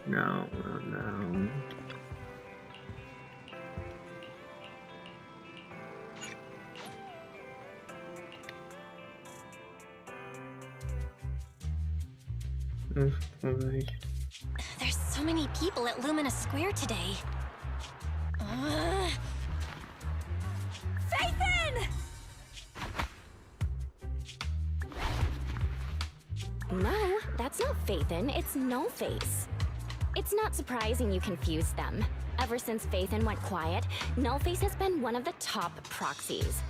No, no, no. There's so many people at Lumina Square today. Phaethon! No, that's not Phaethon, it's Nullface. It's not surprising you confused them. Ever since Phaethon went quiet, Nullface has been one of the top proxies.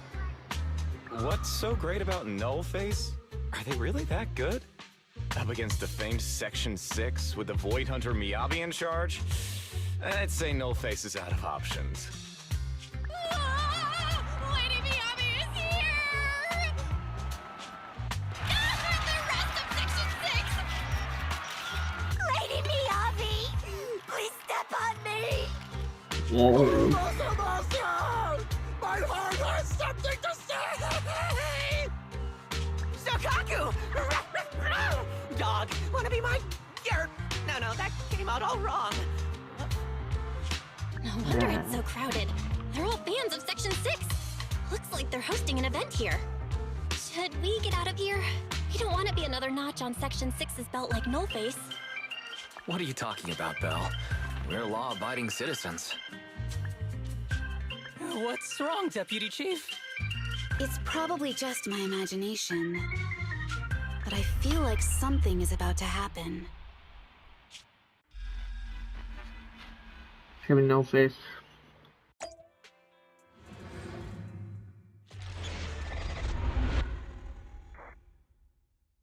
What's so great about Nullface? Are they really that good? Up against the famed Section 6 with the Void Hunter Miyabi in charge? I'd say Nullface is out of options. Lady Miyabi is here! The rest of Section 6! Lady Miyabi! Please step on me! Whoa. My heart has something to say! Sokaku! Dog, wanna be my... No, that came out all wrong. No wonder it's so crowded. They're all fans of Section 6. Looks like they're hosting an event here. Should we get out of here? We don't want to be another notch on Section 6's belt like Nullface. What are you talking about, Belle? We're law-abiding citizens. What's wrong, Deputy Chief? It's probably just my imagination, but I feel like something is about to happen. Having no face.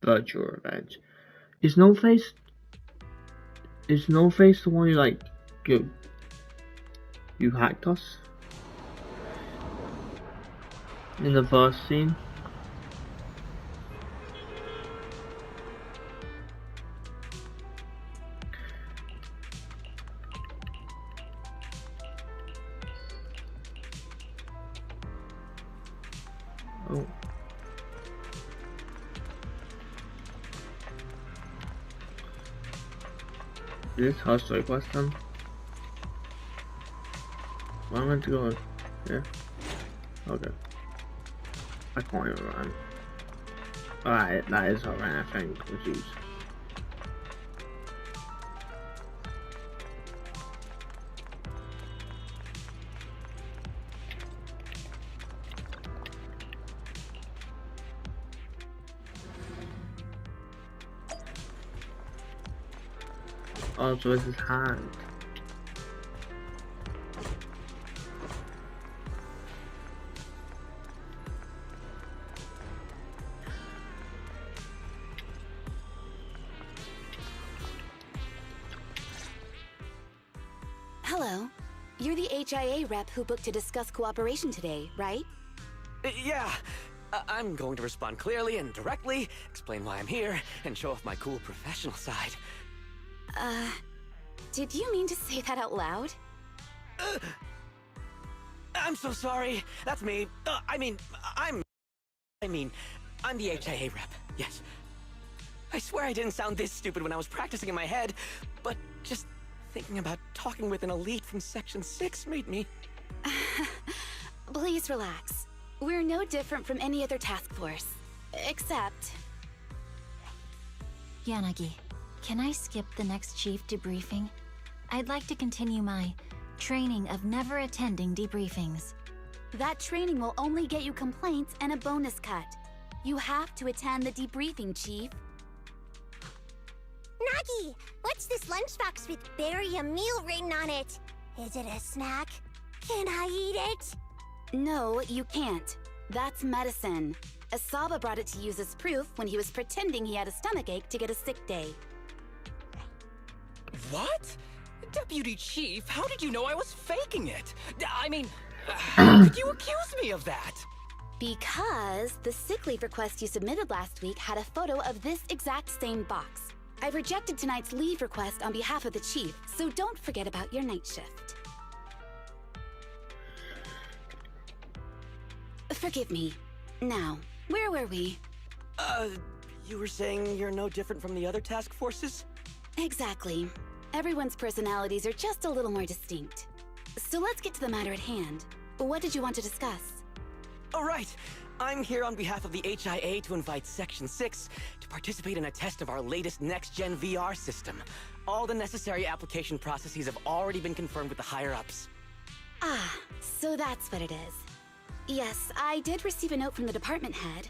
Virtual revenge. Is no face the one who like you hacked us? In the first scene? Oh. Is this her story quest then? Where am I meant to go? Yeah? Okay. I can't even run. Alright, that is how I ran, I think. Confused. Oh, so it's his hand. Hello. You're the HIA rep who booked to discuss cooperation today, right? Yeah. I'm going to respond clearly and directly, explain why I'm here, and show off my cool professional side. Did you mean to say that out loud? I'm so sorry. That's me. I'm the HIA rep. Yes. I swear I didn't sound this stupid when I was practicing in my head, but just thinking about talking with an elite from Section 6 made me... Please relax. We're no different from any other task force. Except... Yanagi, can I skip the next chief debriefing? I'd like to continue my training of never attending debriefings. that training will only get you complaints and a bonus cut. You have to attend the debriefing, Chief. Nagi, what's this lunchbox with berry a meal written on it? Is it a snack? Can I eat it? No, you can't. That's medicine. Asaba brought it to use as proof when he was pretending he had a stomachache to get a sick day. What? Deputy Chief, how did you know I was faking it? I mean, how could you accuse me of that? Because the sick leave request you submitted last week had a photo of this exact same box. I rejected tonight's leave request on behalf of the Chief, so don't forget about your night shift. Forgive me. Now, where were we? You were saying you're no different from the other task forces? Exactly. Everyone's personalities are just a little more distinct. So let's get to the matter at hand. What did you want to discuss? All right. I'm here on behalf of the HIA to invite Section 6 to participate in a test of our latest next-gen VR system. All the necessary application processes have already been confirmed with the higher-ups. Ah, so that's what it is. Yes, I did receive a note from the department head,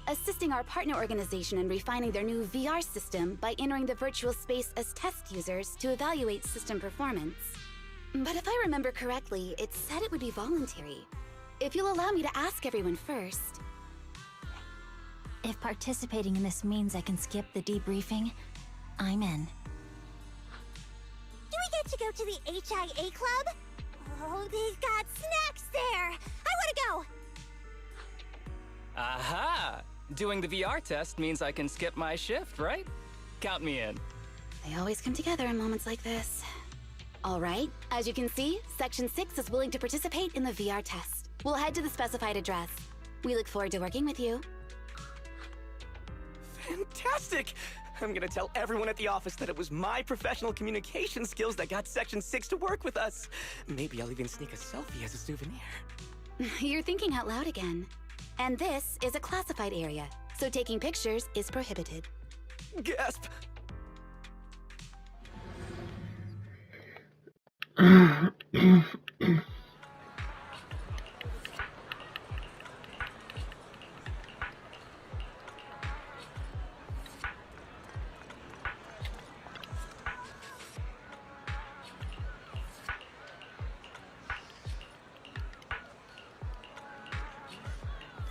assisting our partner organization in refining their new VR system by entering the virtual space as test users to evaluate system performance. But if I remember correctly, it said it would be voluntary. If you'll allow me to ask everyone first. If participating in this means I can skip the debriefing, I'm in. Do we get to go to the HIA club? Oh, they've got snacks there! I wanna go! Aha! Doing the VR test means I can skip my shift, right? Count me in. They always come together in moments like this. All right, as you can see, Section 6 is willing to participate in the VR test. We'll head to the specified address. We look forward to working with you. Fantastic! I'm gonna tell everyone at the office that it was my professional communication skills that got Section 6 to work with us. Maybe I'll even sneak a selfie as a souvenir. You're thinking out loud again. And this is a classified area, so taking pictures is prohibited. Gasp!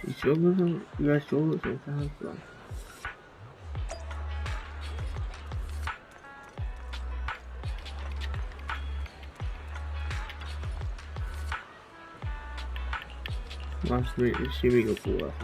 你修不上，应该修不成3是吧？那是一个锅啊！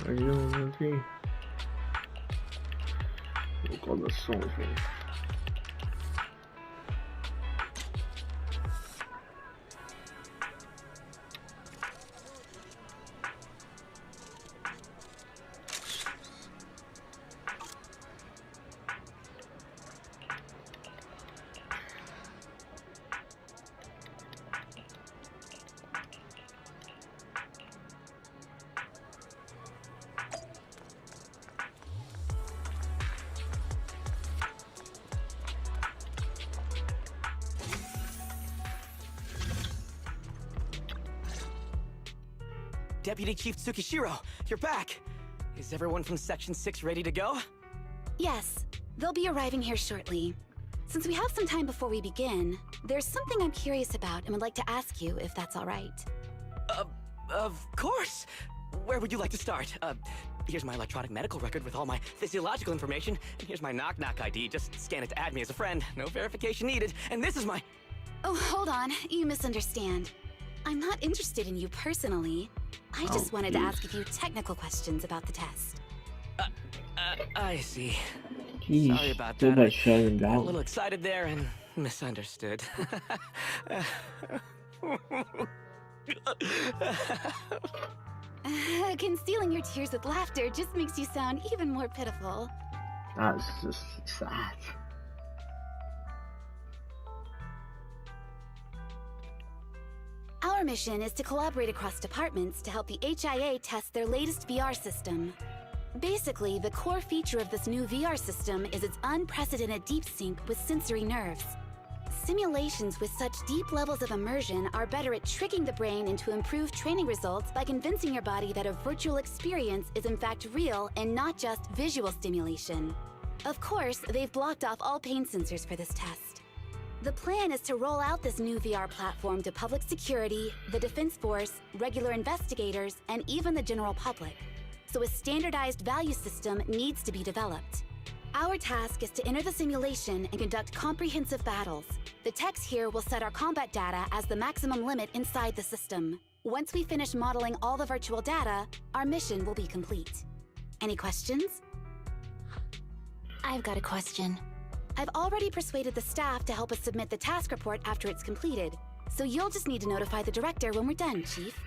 哎呦我天！我搞得送去。Deputy Chief Tsukishiro, you're back! Is everyone from Section 6 ready to go? Yes, they'll be arriving here shortly. Since we have some time before we begin, there's something I'm curious about and would like to ask you if that's all right. Of course! Where would you like to start? Here's my electronic medical record with all my physiological information, and here's my knock-knock ID. Just scan it to add me as a friend. No verification needed. And this is my... Oh, hold on. You misunderstand. I'm not interested in you personally. I just wanted to ask a few technical questions about the test. I see. Jeez, Sorry about that. I got a out. little excited there and misunderstood. Concealing your tears with laughter just makes you sound even more pitiful. That's just sad. Our mission is to collaborate across departments to help the HIA test their latest VR system. Basically, the core feature of this new VR system is its unprecedented deep sync with sensory nerves. Simulations with such deep levels of immersion are better at tricking the brain into improved training results by convincing your body that a virtual experience is in fact real and not just visual stimulation. Of course, they've blocked off all pain sensors for this test. The plan is to roll out this new VR platform to public security, the Defense Force, regular investigators, and even the general public. So a standardized value system needs to be developed. Our task is to enter the simulation and conduct comprehensive battles. The techs here will set our combat data as the maximum limit inside the system. Once we finish modeling all the virtual data, our mission will be complete. Any questions? I've got a question. I've already persuaded the staff to help us submit the task report after it's completed, so you'll just need to notify the director when we're done, Chief.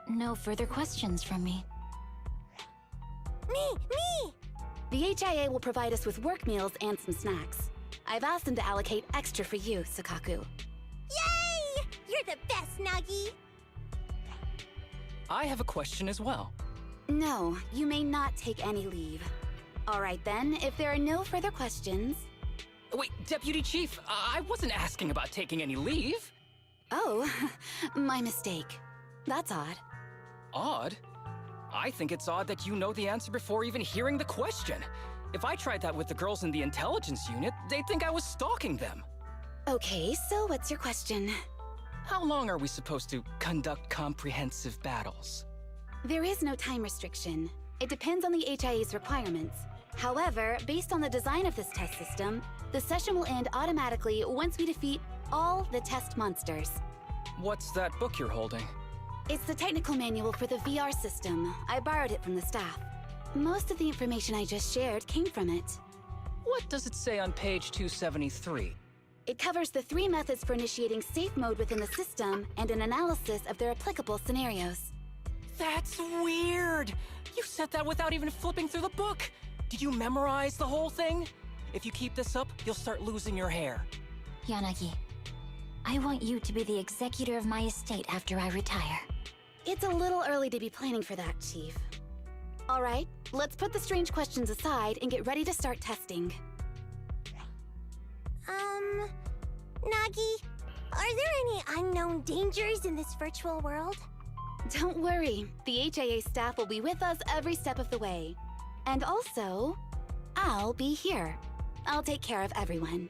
No further questions from me. Me! The HIA will provide us with work meals and some snacks. I've asked them to allocate extra for you, Sukaku. Yay! You're the best, Nagi! I have a question as well. No, you may not take any leave. All right then, if there are no further questions... Wait, Deputy Chief, I wasn't asking about taking any leave. Oh, my mistake. That's odd. Odd? I think it's odd that you know the answer before even hearing the question. If I tried that with the girls in the intelligence unit, they'd think I was stalking them. Okay, so what's your question? How long are we supposed to conduct comprehensive battles? There is no time restriction. It depends on the HIA's requirements. However, based on the design of this test system, the session will end automatically once we defeat all the test monsters. What's that book you're holding? It's the technical manual for the VR system. I borrowed it from the staff. Most of the information I just shared came from it. What does it say on page 273? It covers the 3 methods for initiating safe mode within the system and an analysis of their applicable scenarios. That's weird! You said that without even flipping through the book! Did you memorize the whole thing? If you keep this up, you'll start losing your hair. Yanagi, I want you to be the executor of my estate after I retire. It's a little early to be planning for that, Chief. All right, let's put the strange questions aside and get ready to start testing. Nagi, are there any unknown dangers in this virtual world? Don't worry, the HIA staff will be with us every step of the way. And also, I'll be here. I'll take care of everyone.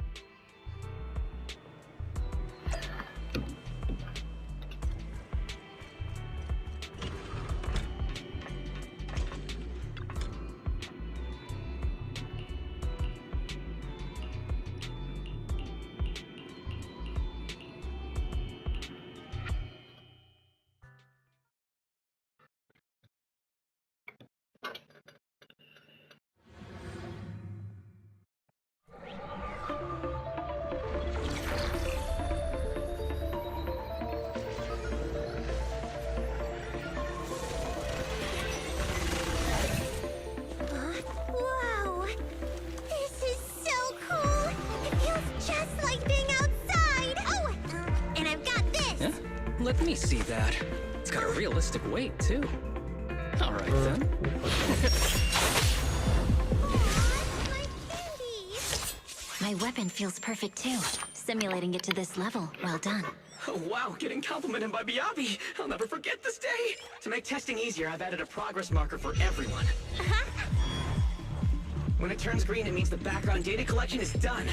Wow! This is so cool! It feels just like being outside! Oh! And I've got this! Yeah? Let me see that. It's got a realistic weight, too. All right, then. My candy! My weapon feels perfect too. Simulating it to this level, well done. Oh, wow, getting complimented by Miyabi. I'll never forget this day. To make testing easier, I've added a progress marker for everyone. When it turns green, it means the background data collection is done.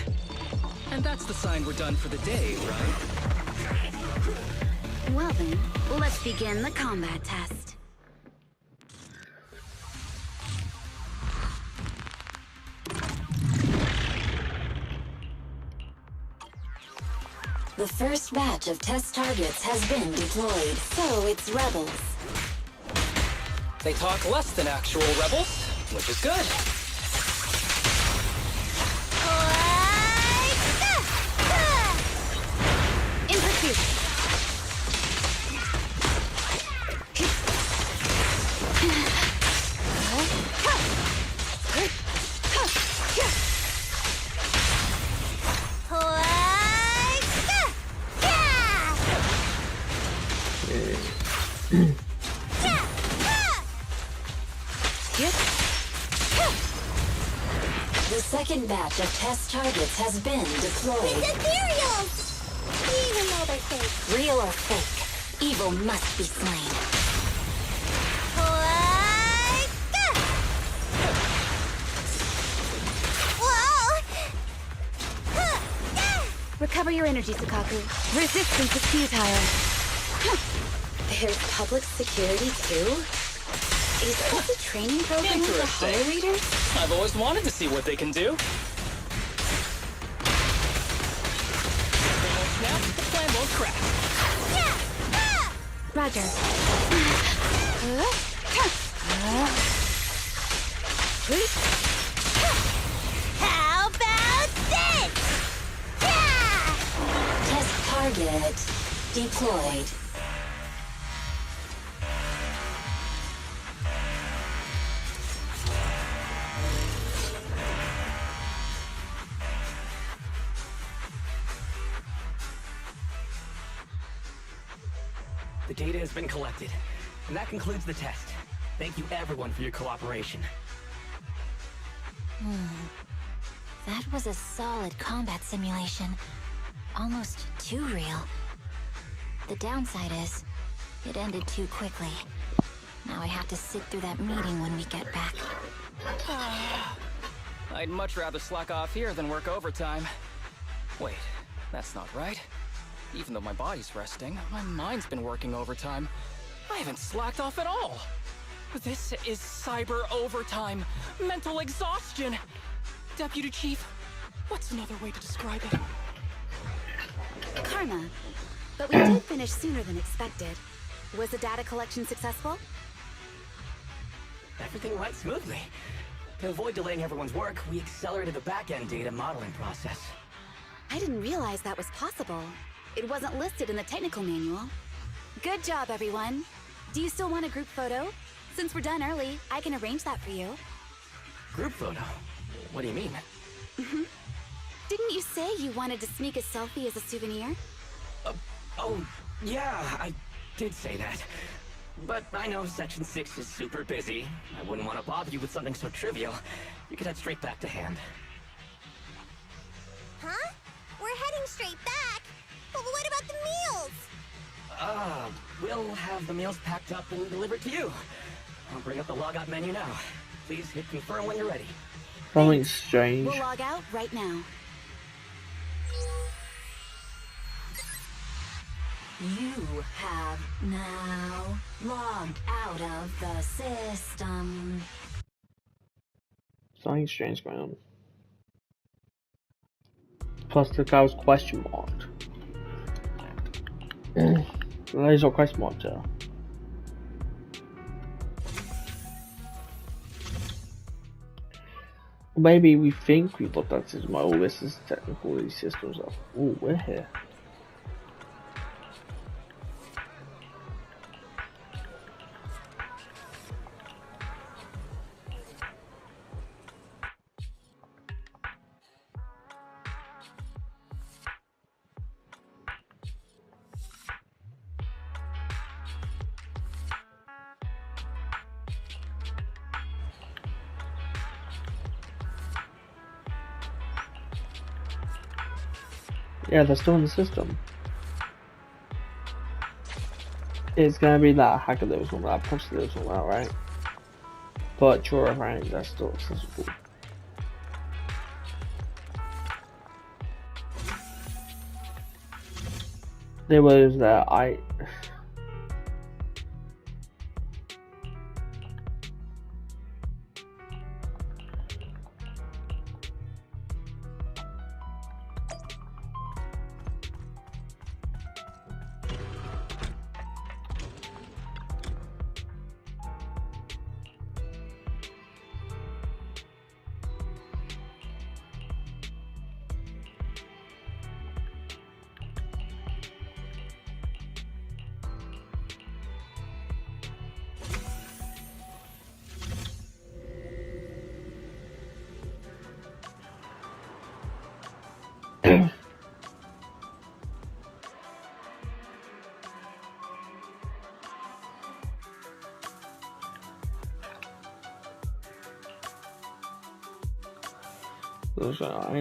And that's the sign we're done for the day, right? Well then, let's begin the combat test. The first batch of test targets has been deployed. So it's rebels. They talk less than actual rebels, which is good. In pursuit! The second batch of test targets has been deployed. It's ethereals! Even though they're fake. Real or fake, evil must be slain. Recover your energy, Sukaku. Resistance is futile. There's public security, too? Is this a training program for Hollow Readers? I've always wanted to see what they can do. If they won't snap, the plan won't crack. Roger. How about this? Test target deployed. The data has been collected, and that concludes the test. Thank you everyone for your cooperation. That was a solid combat simulation. Almost too real. The downside is, it ended too quickly. Now I have to sit through that meeting when we get back. I'd much rather slack off here than work overtime. Wait, that's not right. Even though my body's resting, my mind's been working overtime. I haven't slacked off at all. This is cyber overtime. Mental exhaustion. Deputy Chief, what's another way to describe it? Karma. But we did finish sooner than expected. Was the data collection successful? Everything went smoothly. To avoid delaying everyone's work, we accelerated the back-end data modeling process. I didn't realize that was possible. It wasn't listed in the technical manual. Good job, everyone. Do you still want a group photo? Since we're done early, I can arrange that for you. Group photo? What do you mean? Didn't you say you wanted to sneak a selfie as a souvenir? Oh, yeah, I did say that. But I know Section 6 is super busy. I wouldn't want to bother you with something so trivial. You could head straight back to hand. Huh? We're heading straight back. But what about the meals? We'll have the meals packed up and delivered to you. I'll bring up the logout menu now. Please hit confirm when you're ready. Something strange. We'll log out right now. You have now logged out of the system. Something strange going on. Plus the guy was question marked. There's a question mark there. Maybe we think we looked at this model. This is technical. These systems are. Ooh, we're here. Yeah, they're still in the system. It's gonna be that hacker that was on that, punch that was on that, right? But sure, right, that's still accessible. There was that I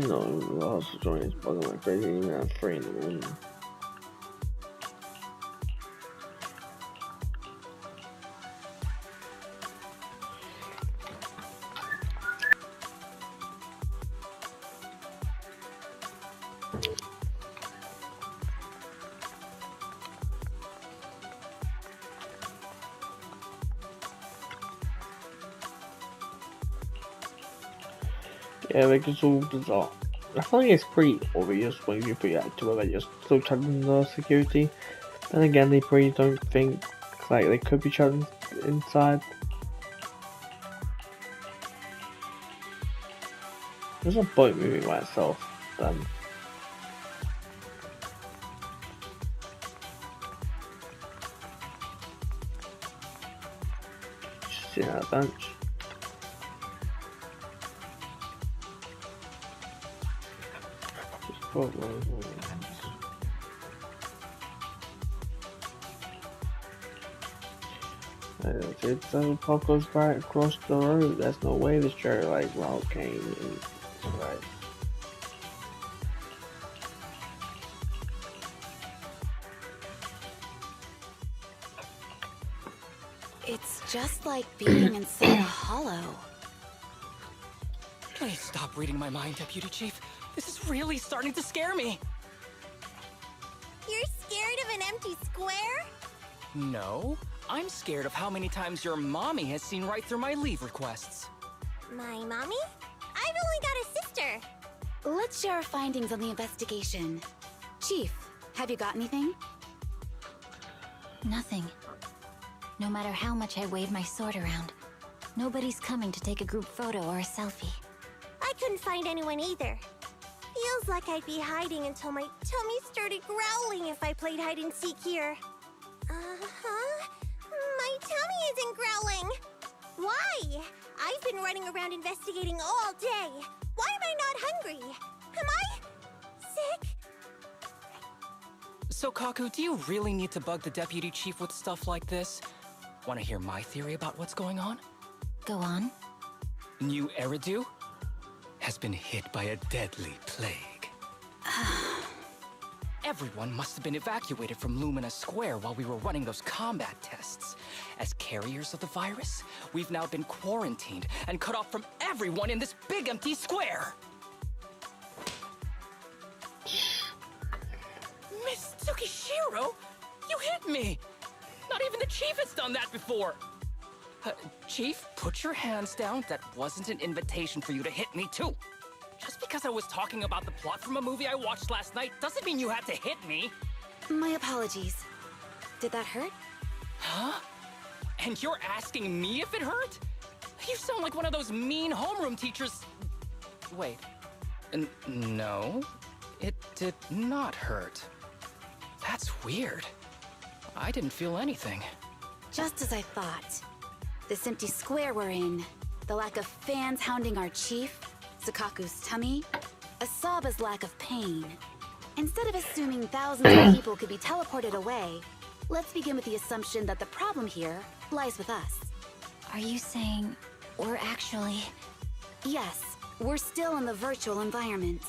know who else is joining this bugging like crazy, even at 3 in the morning. Yeah, like it's all bizarre. I think it's pretty obvious when you put it to whether you're still checking the security. Then again, they probably don't think like they could be trapped inside. There's a boat moving by itself. Then. Just sitting on a bench. Just put one. It doesn't pop goes right across the road. There's no way this cherry like route came in. Right. It's just like being inside a hollow. Please stop reading my mind, Deputy Chief. This is really starting to scare me. You're scared of an empty square? No, I'm scared of how many times your mommy has seen right through my leave requests. My mommy? I've only got a sister. Let's share our findings on the investigation. Chief, have you got anything? Nothing. No matter how much I wave my sword around, nobody's coming to take a group photo or a selfie. I couldn't find anyone either. Feels like I'd be hiding until my tummy started growling if I played hide and seek here. My tummy isn't growling. Why? I've been running around investigating all day. Why am I not hungry? Am I sick? So, Kaku, do you really need to bug the Deputy Chief with stuff like this? Want to hear my theory about what's going on? Go on. New Eridu has been hit by a deadly plague. Everyone must have been evacuated from Lumina Square while we were running those combat tests. As carriers of the virus, we've now been quarantined and cut off from everyone in this big empty square. Miss Tsukishiro, you hit me! Not even the Chief has done that before! Chief, put your hands down. That wasn't an invitation for you to hit me too. Just because I was talking about the plot from a movie I watched last night doesn't mean you had to hit me. My apologies. Did that hurt? Huh? And you're asking me if it hurt? You sound like one of those mean homeroom teachers. Wait. No, it did not hurt. That's weird. I didn't feel anything. Just as I thought. This empty square we're in, the lack of fans hounding our chief, Sukaku's tummy, Asaba's lack of pain. Instead of assuming thousands of people could be teleported away, let's begin with the assumption that the problem here lies with us. Are you saying we're actually... Yes, we're still in the virtual environment.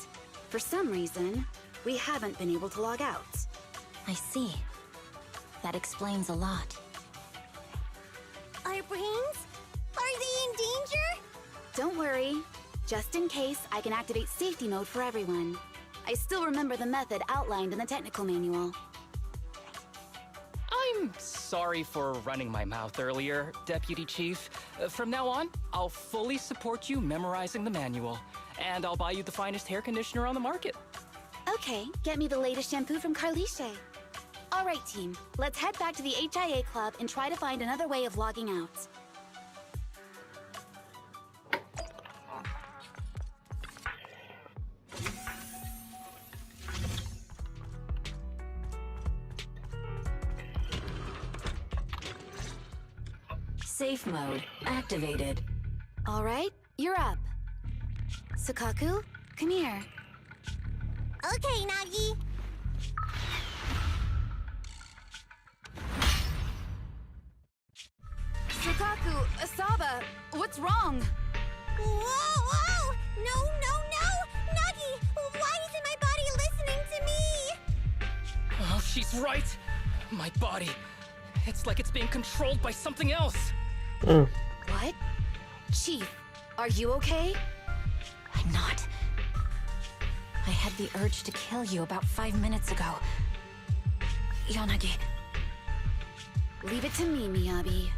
For some reason, we haven't been able to log out. I see. That explains a lot. Our brains? Are they in danger? Don't worry. Just in case, I can activate safety mode for everyone. I still remember the method outlined in the technical manual. I'm sorry for running my mouth earlier, Deputy Chief. From now on, I'll fully support you memorizing the manual. And I'll buy you the finest hair conditioner on the market. Okay, get me the latest shampoo from Carliche. All right, team. Let's head back to the HIA Club and try to find another way of logging out. Safe mode activated. All right, you're up. Sukaku, come here. Okay, Nagi. Sukaku, Asaba, what's wrong? Whoa! No! Nagi, why isn't my body listening to me? Oh, she's right. My body. It's like it's being controlled by something else. What? Chief, are you okay? I'm not. I had the urge to kill you about 5 minutes ago. Yanagi. Leave it to me, Miyabi.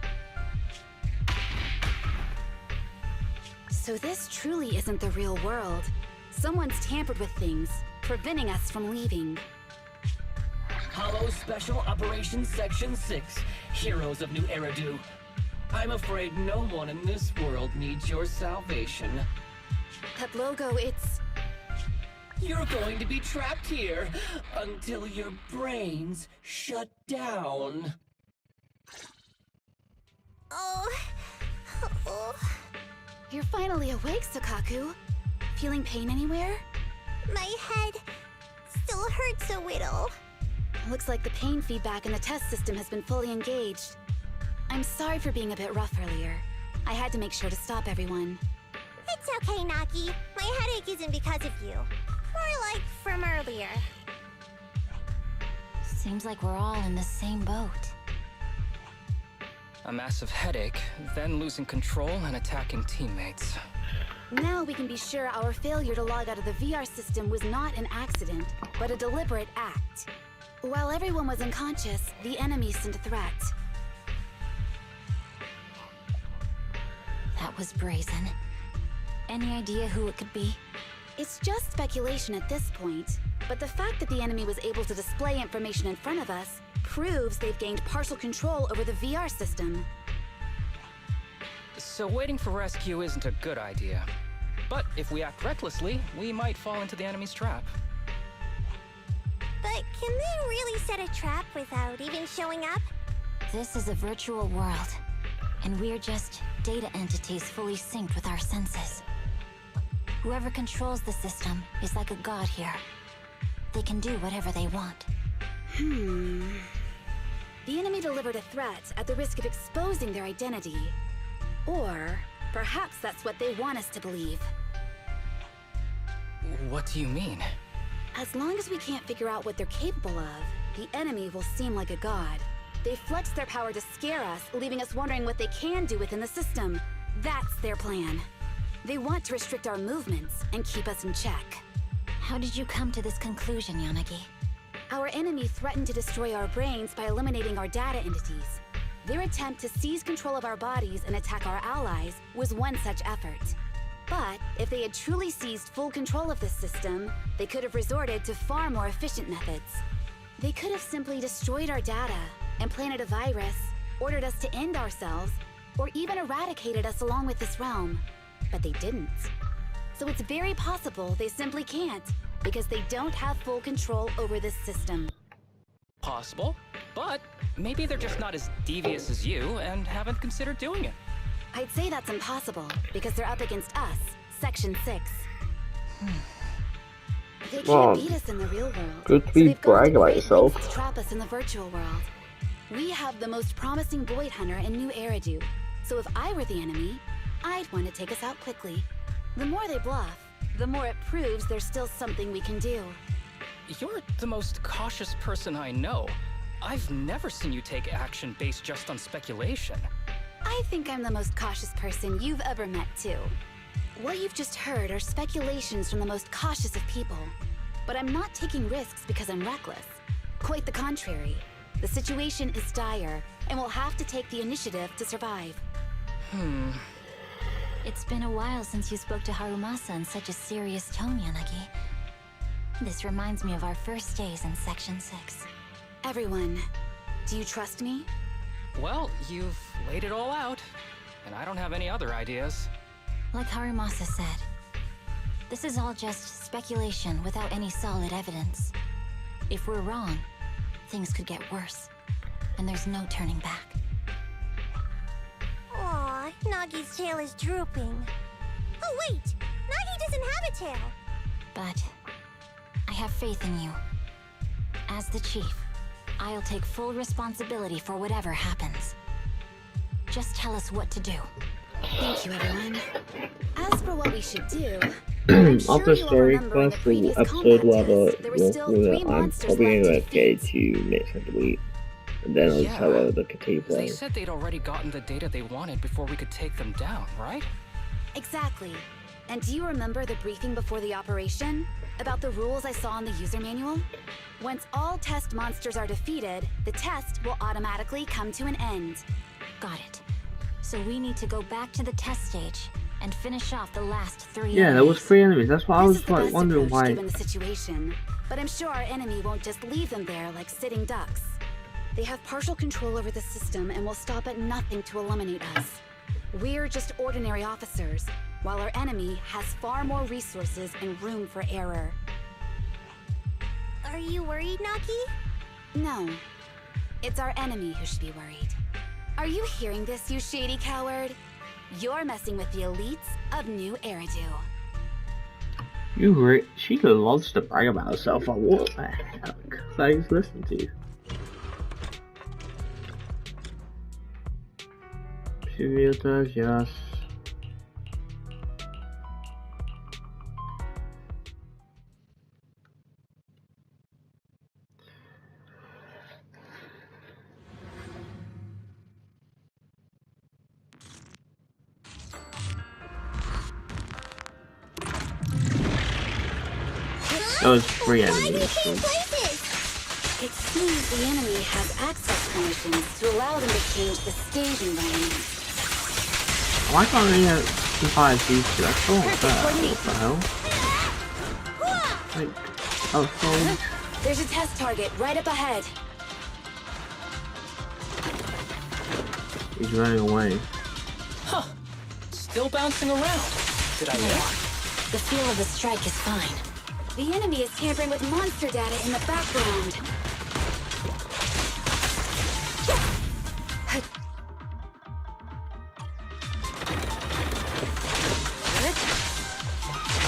So this truly isn't the real world. Someone's tampered with things, preventing us from leaving. Hollow Special Operations Section 6, Heroes of New Eridu. I'm afraid no one in this world needs your salvation. That logo, it's... You're going to be trapped here until your brains shut down. Oh. You're finally awake, Sukaku. Feeling pain anywhere? My head still hurts a little. Looks like the pain feedback in the test system has been fully engaged. I'm sorry for being a bit rough earlier. I had to make sure to stop everyone. It's okay, Nagi. My headache isn't because of you. More like from earlier. Seems like we're all in the same boat. A massive headache, then losing control and attacking teammates. Now we can be sure our failure to log out of the VR system was not an accident, but a deliberate act. While everyone was unconscious, the enemy sent a threat. That was brazen. Any idea who it could be? It's just speculation at this point, but the fact that the enemy was able to display information in front of us proves they've gained partial control over the VR system. So waiting for rescue isn't a good idea. But if we act recklessly, we might fall into the enemy's trap. But can they really set a trap without even showing up? This is a virtual world, and we're just data entities fully synced with our senses. Whoever controls the system is like a god here. They can do whatever they want. The enemy delivered a threat at the risk of exposing their identity. Or perhaps that's what they want us to believe. What do you mean? As long as we can't figure out what they're capable of, the enemy will seem like a god. They flex their power to scare us, leaving us wondering what they can do within the system. That's their plan. They want to restrict our movements and keep us in check. How did you come to this conclusion, Yanagi? Our enemy threatened to destroy our brains by eliminating our data entities. Their attempt to seize control of our bodies and attack our allies was one such effort. But if they had truly seized full control of this system, they could have resorted to far more efficient methods. They could have simply destroyed our data, implanted a virus, ordered us to end ourselves, or even eradicated us along with this realm. But they didn't. So it's very possible they simply can't, because they don't have full control over this system. Possible, but maybe they're just not as devious as you and haven't considered doing it. I'd say that's impossible, because they're up against us, Section 6. They can't beat us in the real world. Good to be bragging about yourself. To trap us in the virtual world. We have the most promising Void Hunter in New Eridu, so if I were the enemy, I'd want to take us out quickly. The more they bluff, the more it proves there's still something we can do. You're the most cautious person I know. I've never seen you take action based just on speculation. I think I'm the most cautious person you've ever met, too. What you've just heard are speculations from the most cautious of people. But I'm not taking risks because I'm reckless. Quite the contrary. The situation is dire, and we'll have to take the initiative to survive. It's been a while since you spoke to Harumasa in such a serious tone, Yanagi. This reminds me of our first days in Section 6. Everyone, do you trust me? Well, you've laid it all out, and I don't have any other ideas. Like Harumasa said, this is all just speculation without any solid evidence. If we're wrong, things could get worse, and there's no turning back. Aw, Nagi's tail is drooping. Oh wait, Nagi doesn't have a tail. But I have faith in you. As the chief, I'll take full responsibility for whatever happens. Just tell us what to do. Thank you, everyone. As for what we should do, I'm sure After you all story remember in the first previous episode, combat whether test, there were still 3 I'm monsters probably left to going to get defeat. to next time delete, and then I'll tell her the Kati They play. said they'd already gotten the data they wanted before we could take them down, right? Exactly. And do you remember the briefing before the operation? About the rules I saw in the user manual? Once all test monsters are defeated, the test will automatically come to an end. Got it. So we need to go back to the test stage and finish off the last 3 Yeah, there was 3 enemies. That's why I This was is the like best wondering approach why. given the situation, But I'm sure our enemy won't just leave them there like sitting ducks. They have partial control over the system and will stop at nothing to eliminate us. We're just ordinary officers, while our enemy has far more resources and room for error. Are you worried, Naki? No. It's our enemy who should be worried. Are you hearing this, you shady coward? You're messing with the elites of New Eridu. She loves to brag about herself. Like, what the heck? Thanks, listen to you. She really does, yes. Those three enemies. It seems the enemy has access permissions to allow them to change the stage environment. Why can't we combine these two? I thought that. What the hell? Like, oh, there's a test target right up ahead. He's running away. Huh. Still bouncing around. Did I miss? The feel of the strike is fine. The enemy is tampering with monster data in the background.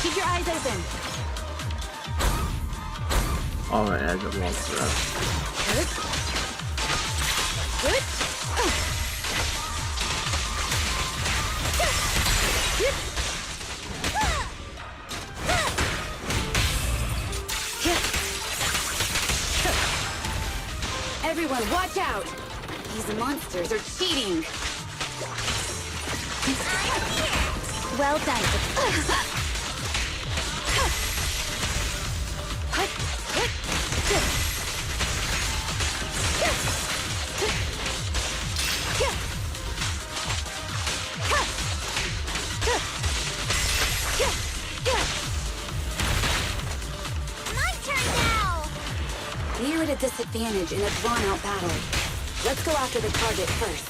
Keep your eyes open. Alright, as a monster. Good. Everyone, watch out! These monsters are cheating! Well done. My turn now! We're at a disadvantage in a drawn-out battle. Let's go after the target first.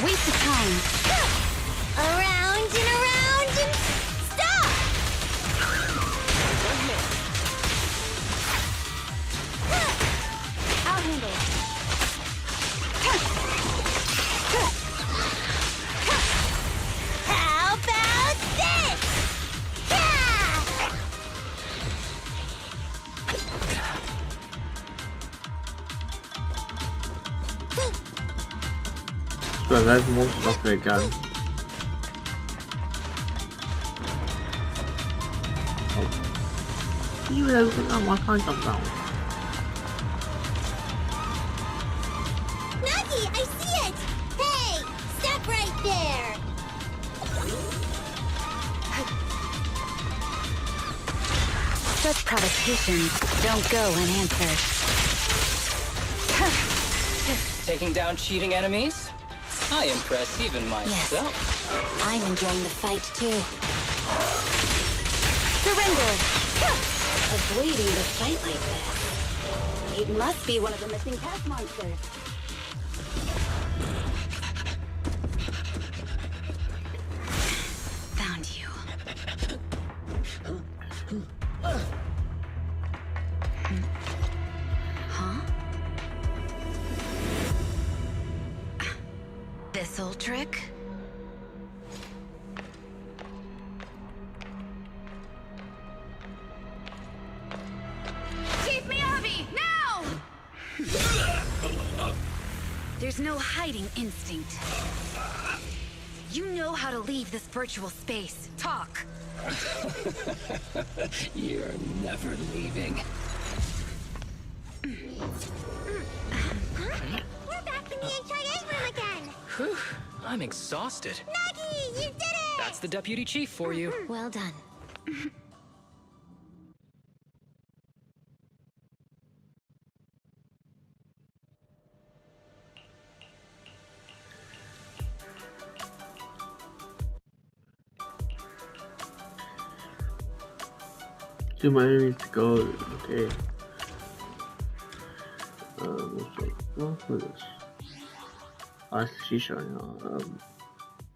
Waste of time. Around and stop! I'll handle it. How about this? So there's more stuff again. Oh. You open up, why can't I jump down? Nagi, I see it! Hey, stop right there! Such provocations don't go unanswered. Taking down cheating enemies? I impress even myself. Yes. I'm enjoying the fight too. Surrender! Avoiding the fight like this. It must be one of the missing past monsters. Found you. Huh? This old trick? Chief Miyabi, now! There's no hiding instinct. You know how to leave this virtual space. Talk. You're never leaving. We're back in the HIA room again! Whew, I'm exhausted. Nagi, you did it! That's the deputy chief for you. Well done. Too many enemies to go. Okay. What is this? Oh, it's tsukishiro.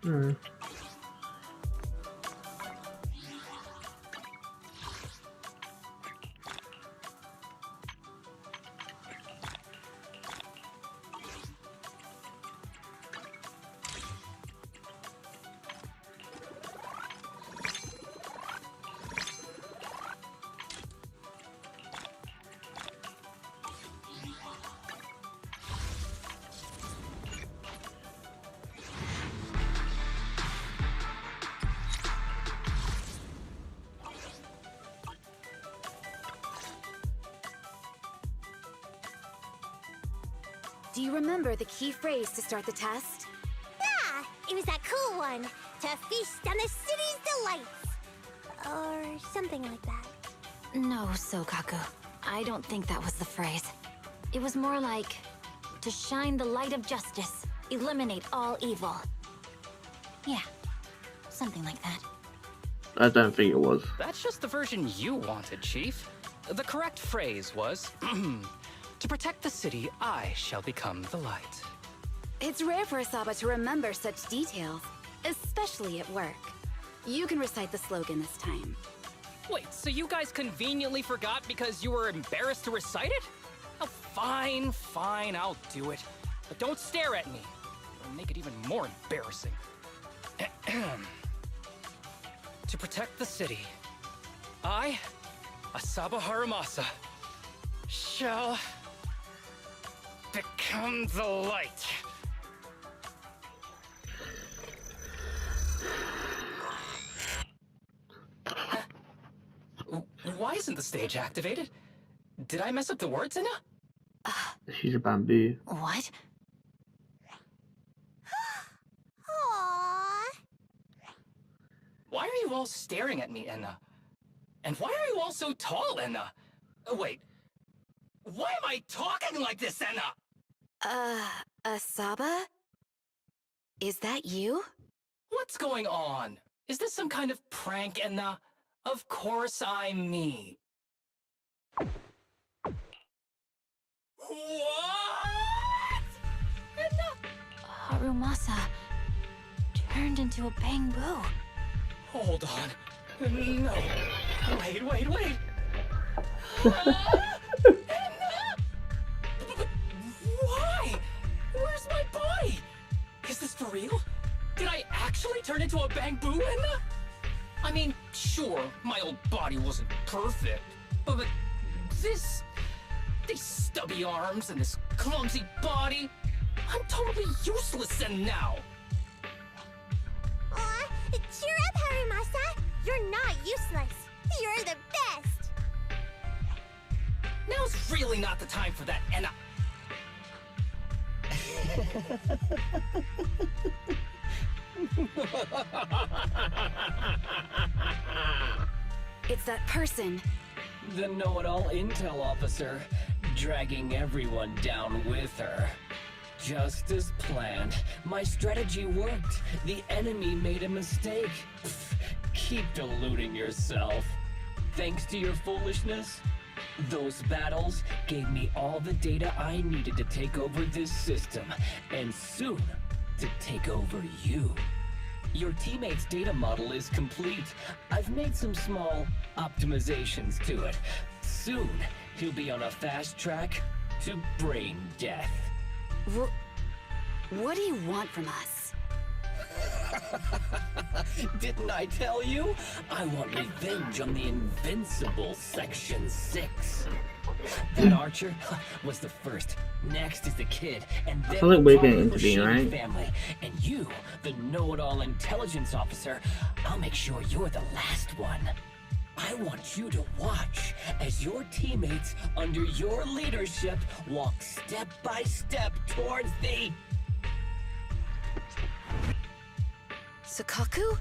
Do you remember the key phrase to start the test? Yeah, it was that cool one. To feast on the city's delights. Or something like that. No, Sokaku. I don't think that was the phrase. It was more like, to shine the light of justice, eliminate all evil. Yeah, something like that. I don't think it was. That's just the version you wanted, Chief. The correct phrase was, to protect the city, I shall become the light. It's rare for Asaba to remember such details, especially at work. You can recite the slogan this time. Wait, so you guys conveniently forgot because you were embarrassed to recite it? Oh, fine, I'll do it. But don't stare at me. It'll make it even more embarrassing. To protect the city, I, Asaba Harumasa, shall become the light. Why isn't the stage activated? Did I mess up the words, Inna? She's a bamboo. What? Aww. Why are you all staring at me, Enna? And why are you all so tall, Enna? Wait. Why am I talking like this, Enna? Asaba? Is that you? What's going on? Is this some kind of prank, Enna? Of course I'm me. What? Enna? Harumasa turned into a bamboo. Hold on. No. Wait. Why? Where's my body? Is this for real? Did I actually turn into a bamboo, Enna? I mean, sure, my old body wasn't perfect, but these stubby arms and this clumsy body, I'm totally useless in now. Aw, cheer up, Harumasa. You're not useless. You're the best. Now's really not the time for that, Enna. It's that person. The know-it-all intel officer, dragging everyone down with her. Just as planned. My strategy worked. The enemy made a mistake. Pfft, keep deluding yourself. Thanks to your foolishness, those battles gave me all the data I needed to take over this system, and soon to take over you. Your teammate's data model is complete. I've made some small optimizations to it. Soon, he'll be on a fast track to brain death. What do you want from us? Didn't I tell you? I want revenge on the invincible Section 6. That archer was the first. Next is the kid, and then I feel like we're getting the intervened, right? family. And you, the know-it-all intelligence officer, I'll make sure you're the last one. I want you to watch as your teammates under your leadership walk step by step towards the... Sokaku?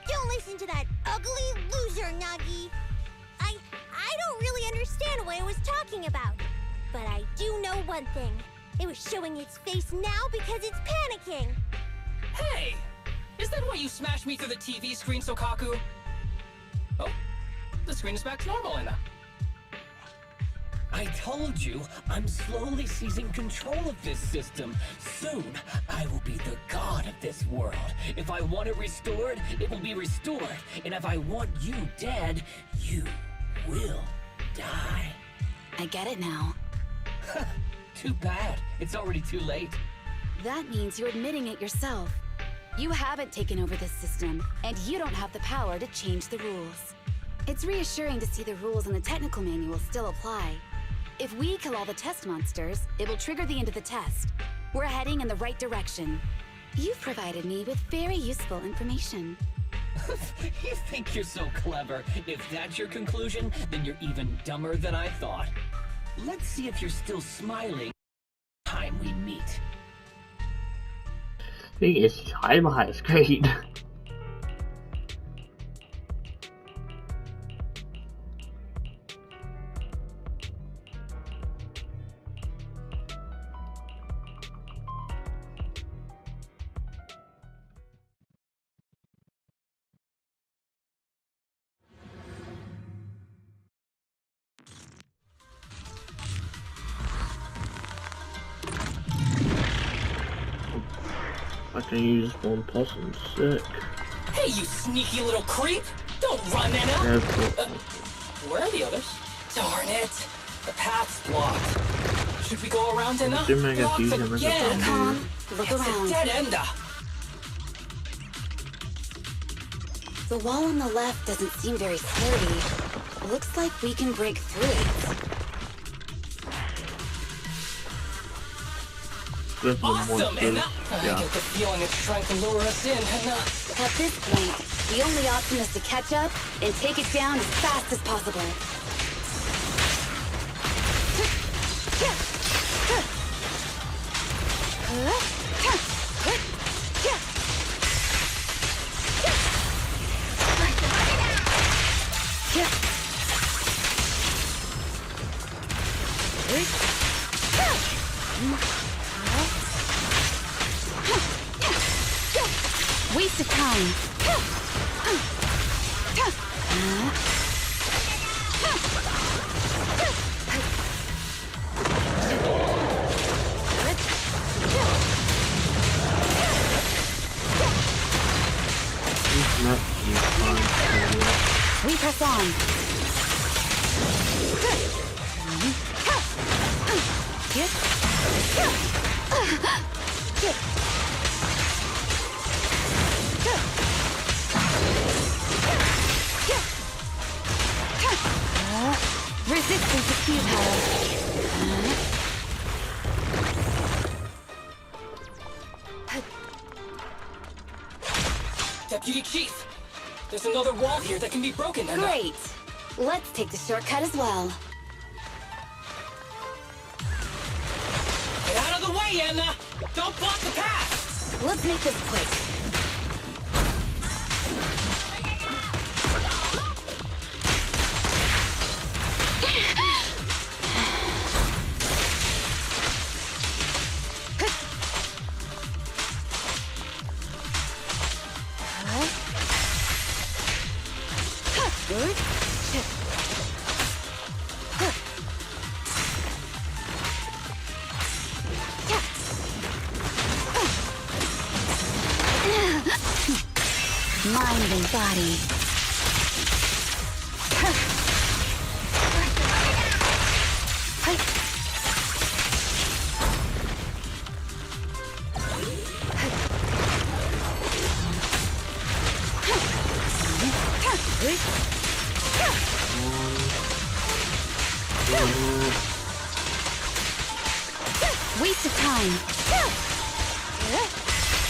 Don't listen to that ugly loser, Nagi. I don't really understand what it was talking about. But I do know one thing. It was showing its face now because it's panicking. Hey! Is that why you smashed me through the TV screen, Sokaku? Oh, The screen is back to normal, Anna. I told you, I'm slowly seizing control of this system. Soon, I will be the god of this world. If I want it restored, it will be restored. And if I want you dead, you will die. I get it now. Too bad. It's already too late. That means you're admitting it yourself. You haven't taken over this system, and you don't have the power to change the rules. It's reassuring to see the rules in the technical manual still apply. If we kill all the test monsters, it will trigger the end of the test. We're heading in the right direction. You've provided me with very useful information. You think you're so clever. If that's your conclusion, then you're even dumber than I thought. Let's see if you're still smiling time we meet. Thing is, Chaiba is great. I can use one possum, sick. Hey, you sneaky little creep! Don't run, Anna! Where are the others? Darn it! The path's blocked. Should we go around, Anna? Blocked again! Come, look It's around. a dead end. The wall on the left doesn't seem very sturdy. Looks like we can break through it. Awesome, Anna! I get the feeling it's trying to lure us in, Anna. At this point, the only option is to catch up and take it down as fast as possible. Waste of time. We press on. Resistance is futile. Deputy Chief, there's another wall here that can be broken, Anna. Great. Let's take the shortcut as well. Get out of the way, Anna! Don't block the path! Let's make this quick. Mind and body. Waste of time.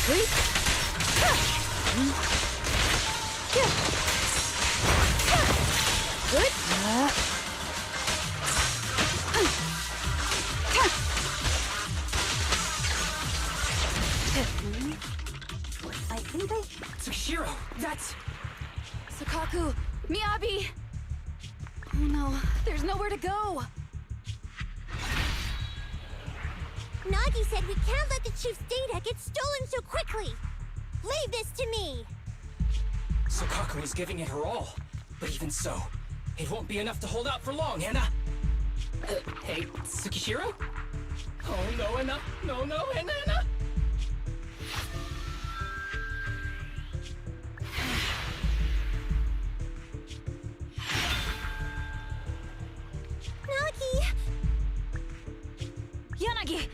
Good. I think Tsukishiro, that's... Sukaku, Miyabi! Oh no, there's nowhere to go! Nagi said we can't let the chief's data get stolen so quickly. Leave this to me. Sukaku is giving it her all. But even so, It won't be enough to hold out for long, Anna. Hey, Tsukishiro? Oh no, Anna. No, Anna. Nagi! Yanagi!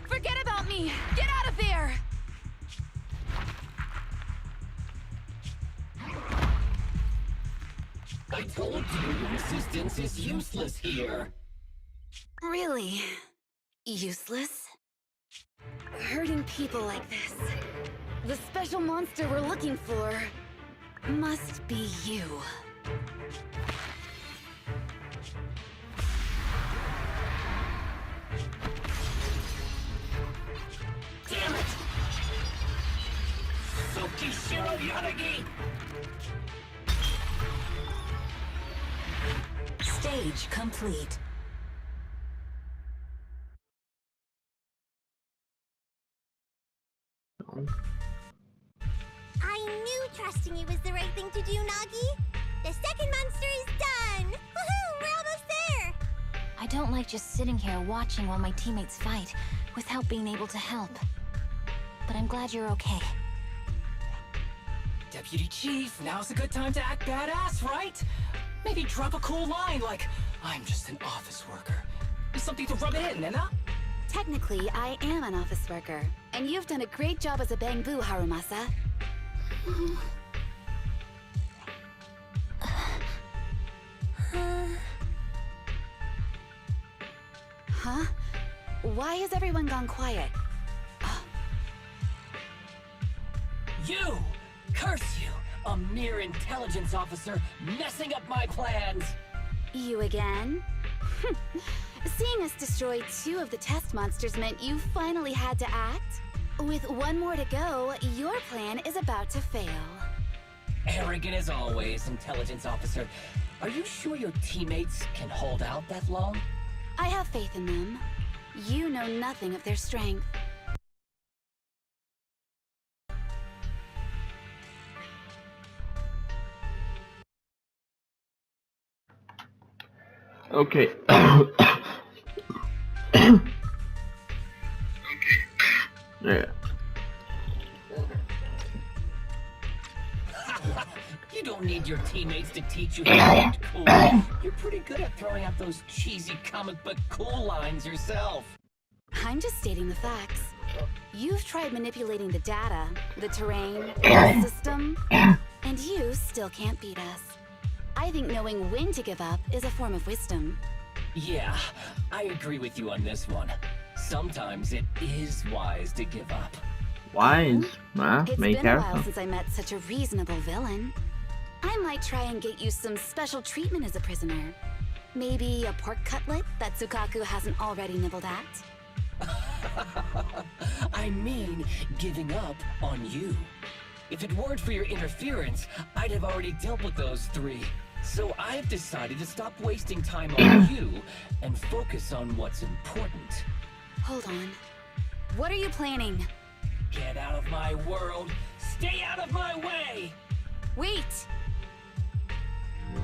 Forget about me! Get out of there! I told you resistance is useless here. Really? Useless? Hurting people like this. The special monster we're looking for must be you. Damn it! Tsukishiro Yanagi! Stage complete. I knew trusting you was the right thing to do, Nagi. The second monster is done! Woohoo! We're almost there! I don't like just sitting here watching while my teammates fight without being able to help. But I'm glad you're okay. Deputy Chief, now's a good time to act badass, right? Maybe drop a cool line like, I'm just an office worker. Something to rub it in, Anna? Technically, I am an office worker, and you've done a great job as a bamboo, Harumasa. Huh? Why has everyone gone quiet? You! Curse you! A mere intelligence officer messing up my plans! You again? Seeing us destroy 2 of the test monsters meant you finally had to act? With 1 more to go, your plan is about to fail. Arrogant as always, intelligence officer. Are you sure your teammates can hold out that long? I have faith in them. You know nothing of their strength. Okay. Yeah. You don't need your teammates to teach you how to act cool. You're pretty good at throwing out those cheesy comic book cool lines yourself. I'm just stating the facts. You've tried manipulating the data, the terrain, the system, and you still can't beat us. I think knowing when to give up is a form of wisdom. Yeah, I agree with you on this one. Sometimes it is wise to give up. Wise? It's Main been a while character. since I met such a reasonable villain. I might try and get you some special treatment as a prisoner. Maybe a pork cutlet that Tsukaku hasn't already nibbled at? I mean, giving up on you. If it weren't for your interference, I'd have already dealt with those 3. So I've decided to stop wasting time on you and focus on what's important. Hold on. What are you planning? Get out of my world! Stay out of my way! Wait!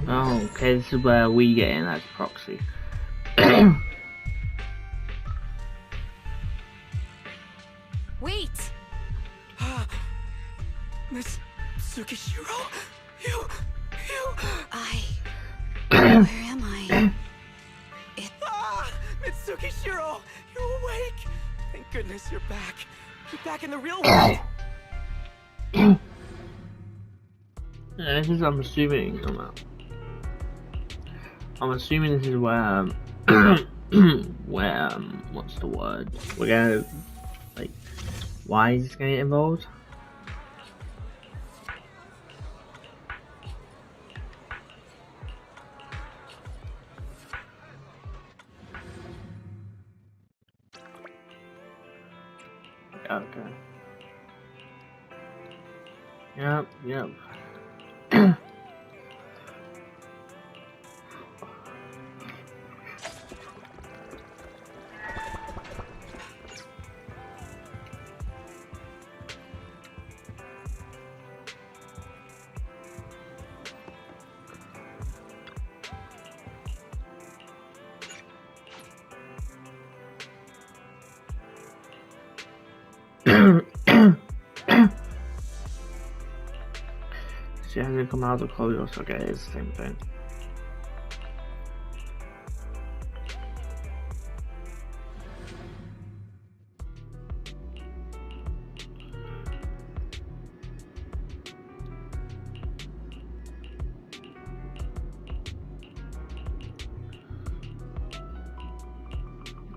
Oh, okay, this is where we get in as proxy. Wait! Miss Tsukishiro? You... Where am I? Mitsukishiro! You're awake! Thank goodness you're back. You're back in the real world! This is, I'm assuming, I'm assuming this is where, what's the word? We're gonna, like, why is this gonna get involved? Okay. Yep. She hasn't come out of the corridor, so okay, it's the same thing.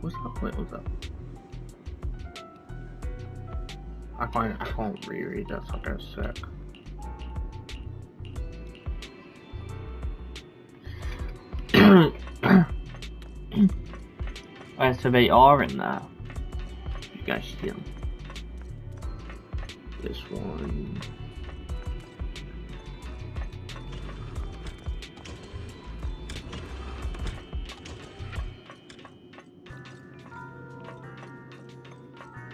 What's up? Wait, what's up? I can't reread that, so I got sick. Alright, so they are in there. You guys see them. This one.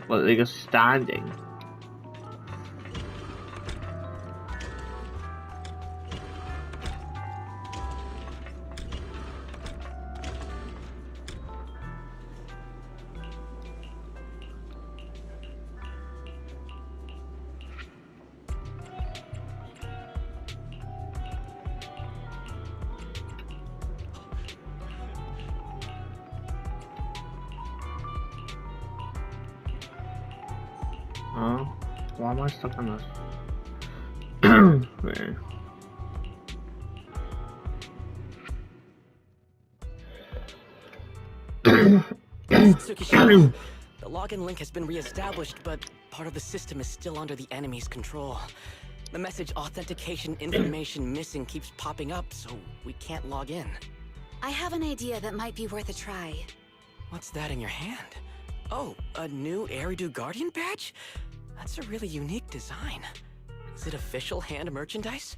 Well, they're just standing. Oh, why am I stuck on this? Wait. Tsukishiro, the login link has been re-established, but part of the system is still under the enemy's control. The message authentication information missing keeps popping up, so we can't log in. I have an idea that might be worth a try. What's that in your hand? Oh, a new Eridu Guardian badge? That's a really unique design. Is it official hand merchandise?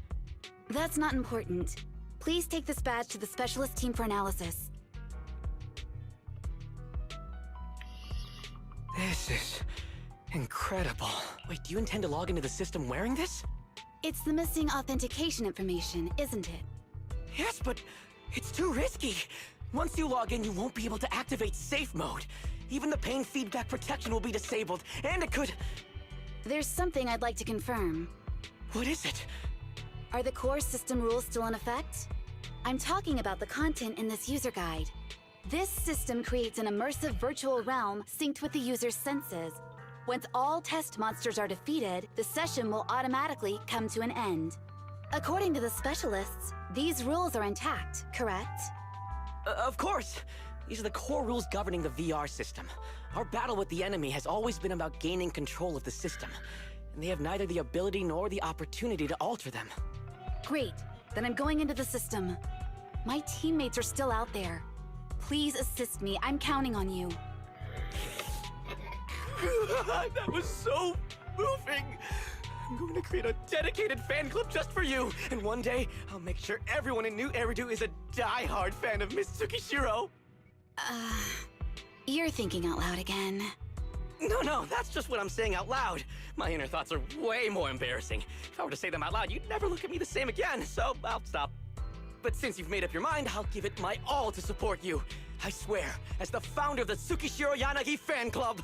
That's not important. Please take this badge to the specialist team for analysis. This is incredible. Wait, do you intend to log into the system wearing this? It's the missing authentication information, isn't it? Yes, but it's too risky. Once you log in, you won't be able to activate safe mode. Even the pain feedback protection will be disabled, and it could... There's something I'd like to confirm. What is it? Are the core system rules still in effect? I'm talking about the content in this user guide. This system creates an immersive virtual realm synced with the user's senses. Once all test monsters are defeated, the session will automatically come to an end. According to the specialists, these rules are intact, correct? Of course! These are the core rules governing the VR system. Our battle with the enemy has always been about gaining control of the system, and they have neither the ability nor the opportunity to alter them. Great, then I'm going into the system. My teammates are still out there. Please assist me, I'm counting on you. That was so moving! I'm going to create a dedicated fan club just for you, and one day, I'll make sure everyone in New Eridu is a die-hard fan of Miss Tsukishiro! You're thinking out loud again. No, that's just what I'm saying out loud. My inner thoughts are way more embarrassing. If I were to say them out loud, you'd never look at me the same again, so I'll stop. But since you've made up your mind, I'll give it my all to support you. I swear, as the founder of the Tsukishiro Yanagi fan club,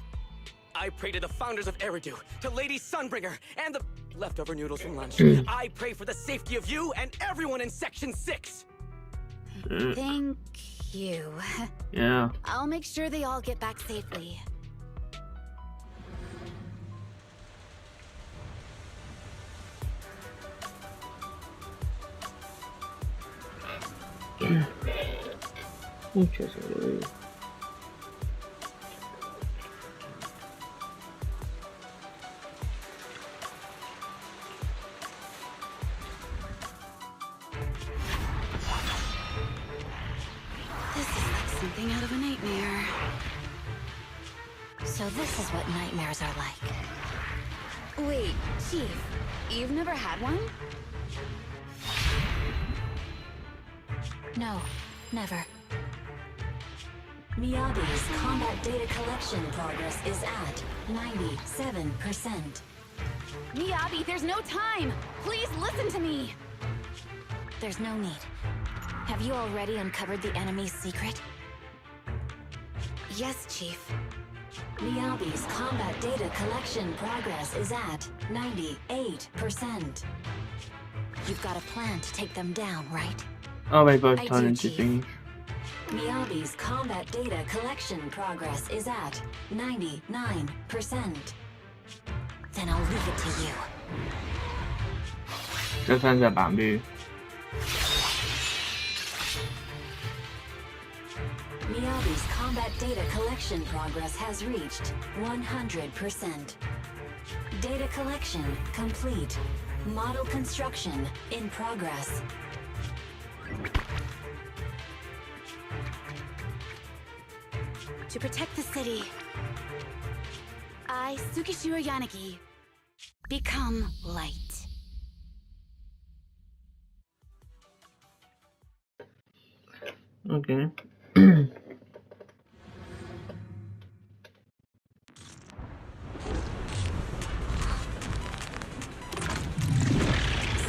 I pray to the founders of Eridu, to Lady Sunbringer, and the leftover noodles from lunch. I pray for the safety of you and everyone in Section 6! Thank you. Yeah. I'll make sure they all get back safely. Interesting. This is like something out of a nightmare. So this is what nightmares are like. Wait, Chief, you've never had one? No, never. Miyabi's combat data collection progress is at 97%. Miyabi, there's no time! Please listen to me! There's no need. Have you already uncovered the enemy's secret? Yes, Chief. Miyabi's combat data collection progress is at 98%. You've got a plan to take them down, right? Oh, they both I turn do, into Chief. things. Miyabi's combat data collection progress is at 99%. Then I'll leave it to you. 这三者绑绿。 Miyabi's combat data collection progress has reached 100%. Data collection complete. Model construction in progress. To protect the city, I, Tsukishiro Yanagi, become light. Okay.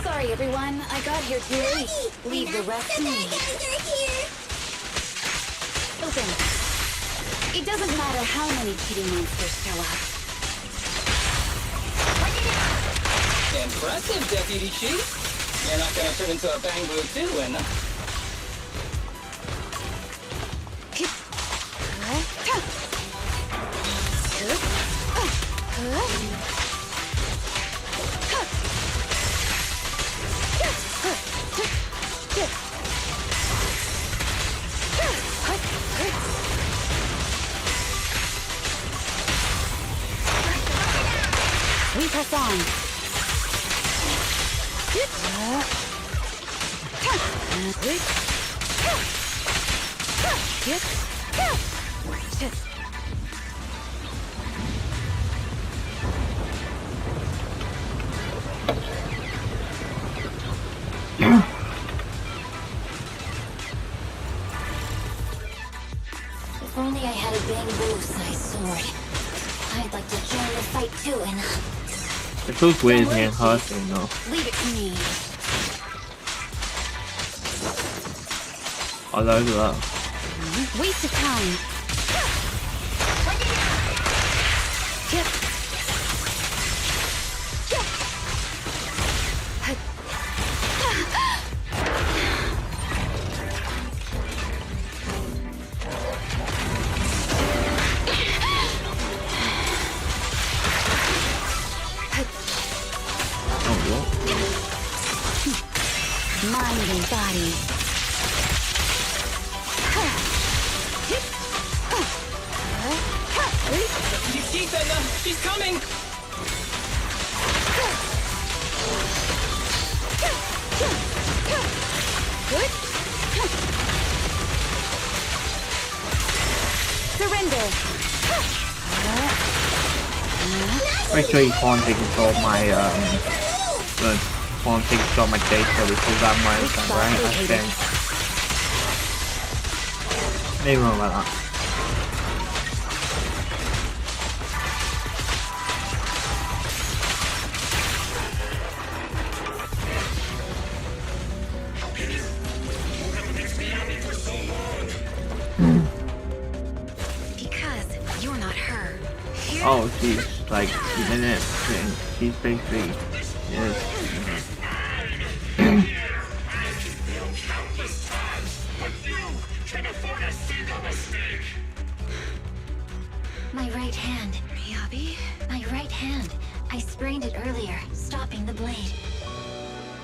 Sorry, everyone. I got here too late. Leave the rest to me. Open. It doesn't matter how many cheating monsters show up. Impressive, Deputy Chief. You're not gonna turn into a bang boo too, and We press on. If only I had a bamboo-sized sword. I'd like to join the fight too, and It feels weird hearing her thing though. Leave it to me. I love that. Waste of time. Mind and body. you see, Edna, she's coming. Good. Surrender. Make sure you can't take control of my can't take control of my data because I'm my own son, right? I think. Maybe wrong about that. Because you're not her. Oh, she's like she's in it. And she's basically my right hand. Miyabi? My right hand. I sprained it earlier, stopping the blade.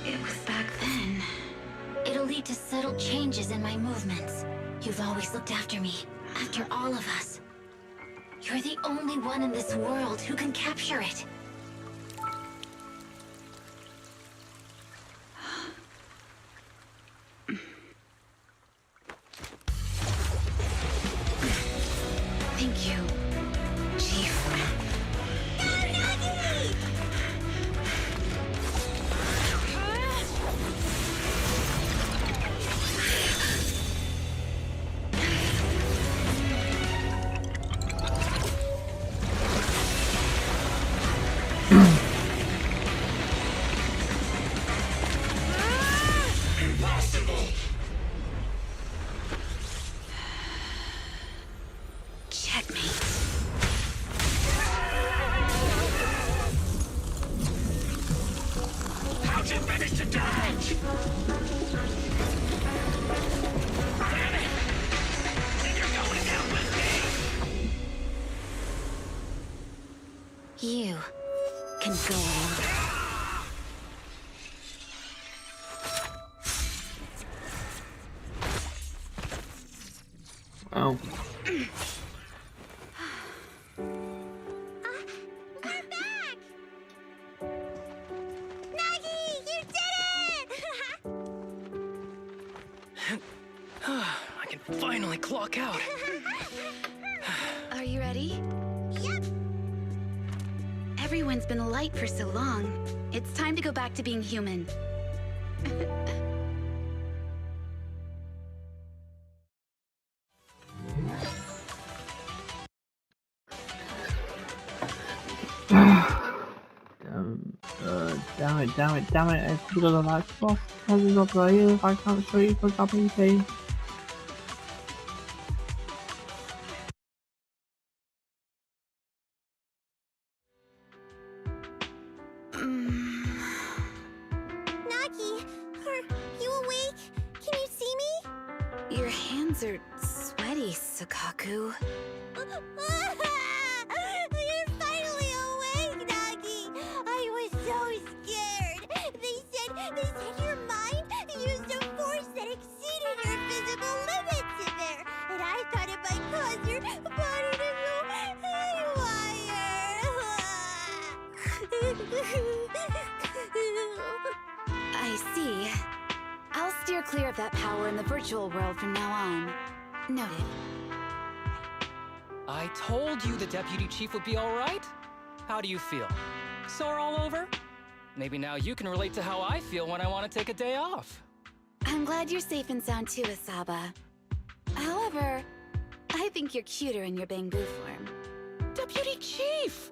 It was back then. It'll lead to subtle changes in my movements. You've always looked after me, after all of us. You're the only one in this world who can capture it. Thank you, Chief. Checkmate. You can go alone. Oh. We're back! Nagi, you did it! I can finally clock out. Are you ready? Yep. Everyone's been light for so long. It's time to go back to being human. Damn it, it's because of that boss presence of the year. I can't show you for WP. Nagi, are you awake? Can you see me? Your hands are sweaty, Sukaku. You're finally awake, Nagi! I was so scared! They said your mind used a force that exceeded your physical limits in there! And I thought it might cause your body to go haywire! I see. I'll steer clear of that power in the virtual world from now on. Noted. I told you the deputy chief would be all right. How do you feel? Sore all over? Maybe now you can relate to how I feel when I want to take a day off. I'm glad you're safe and sound too, Asaba. However, I think you're cuter in your Bangboo form. Deputy chief!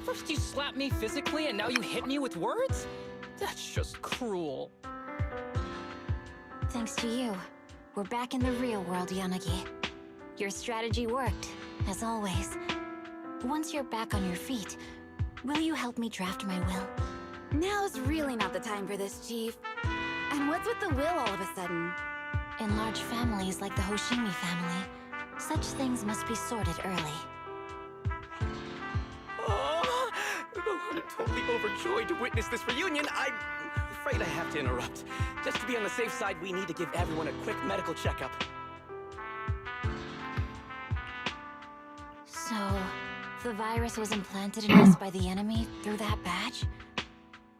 First you slap me physically and now you hit me with words? That's just cruel. Thanks to you, we're back in the real world, Yanagi. Your strategy worked, as always. Once you're back on your feet, will you help me draft my will? Now's really not the time for this, Chief. And what's with the will all of a sudden? In large families like the Hoshimi family, such things must be sorted early. Oh, I'm totally overjoyed to witness this reunion. I'm afraid I have to interrupt. Just to be on the safe side, we need to give everyone a quick medical checkup. So, the virus was implanted in us by the enemy through that badge?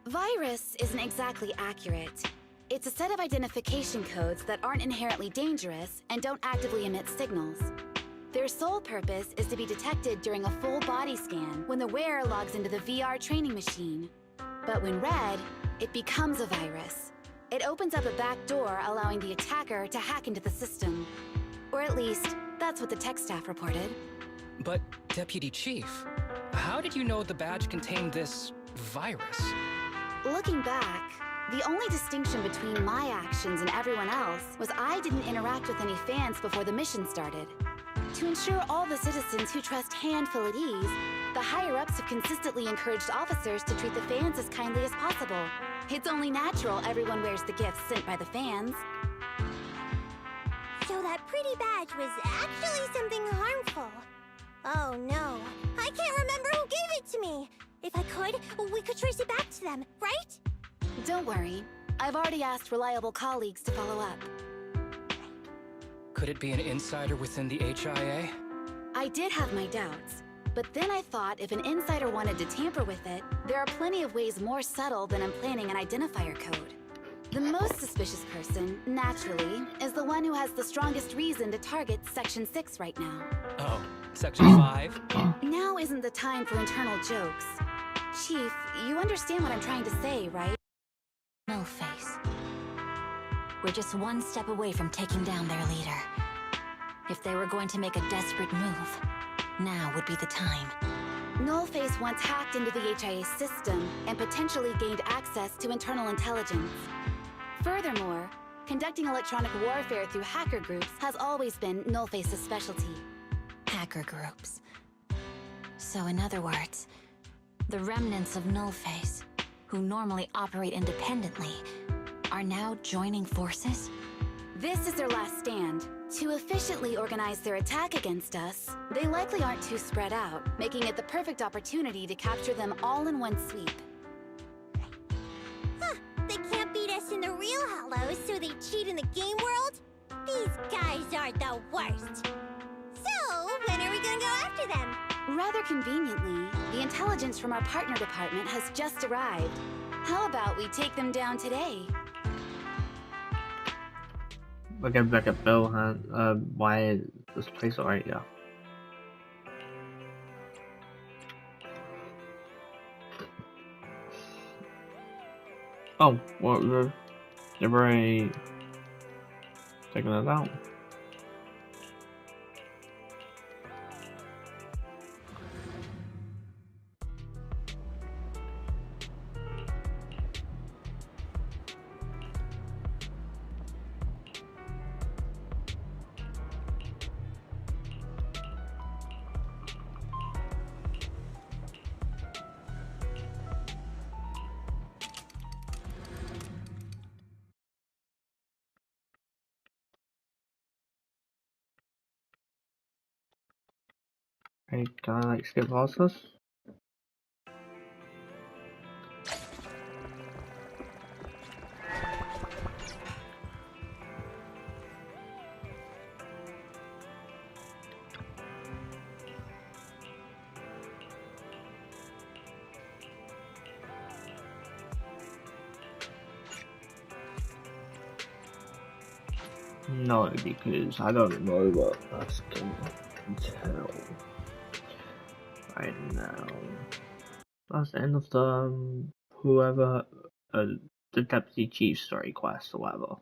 Virus isn't exactly accurate. It's a set of identification codes that aren't inherently dangerous and don't actively emit signals. Their sole purpose is to be detected during a full body scan when the wearer logs into the VR training machine. But when read, it becomes a virus. It opens up a back door, allowing the attacker to hack into the system. Or at least, that's what the tech staff reported. But, Deputy Chief, how did you know the badge contained this virus? Looking back, the only distinction between my actions and everyone else was I didn't interact with any fans before the mission started. To ensure all the citizens who trust Han feel at ease, the higher-ups have consistently encouraged officers to treat the fans as kindly as possible. It's only natural everyone wears the gifts sent by the fans. So that pretty badge was actually something harmful. Oh no, I can't remember who gave it to me. If I could, we could trace it back to them, right? Don't worry. I've already asked reliable colleagues to follow up. Could it be an insider within the HIA? I did have my doubts, but then I thought if an insider wanted to tamper with it, there are plenty of ways more subtle than implanting an identifier code. The most suspicious person, naturally, is the one who has the strongest reason to target Section 6 right now. Oh, Section 5? Now isn't the time for internal jokes. Chief, you understand what I'm trying to say, right? No face. We're just one step away from taking down their leader. If they were going to make a desperate move, now would be the time. Nullface once hacked into the HIA system and potentially gained access to internal intelligence. Furthermore, conducting electronic warfare through hacker groups has always been Nullface's specialty. Hacker groups. So in other words, the remnants of Nullface, who normally operate independently, are now joining forces? This is their last stand. To efficiently organize their attack against us, they likely aren't too spread out, making it the perfect opportunity to capture them all in one sweep. Huh, they can't beat us in the real Hollows, so they cheat in the game world? These guys are the worst. So, when are we gonna go after them? Rather conveniently, the intelligence from our partner department has just arrived. How about we take them down today? We're getting back at Bill, huh? Why is this place alright? Yeah. Oh, well, they've already taken it out. Hey, can I like skip past this? No, because I don't know what else can tell right now. That's the end of the whoever the deputy chief story quest or whatever.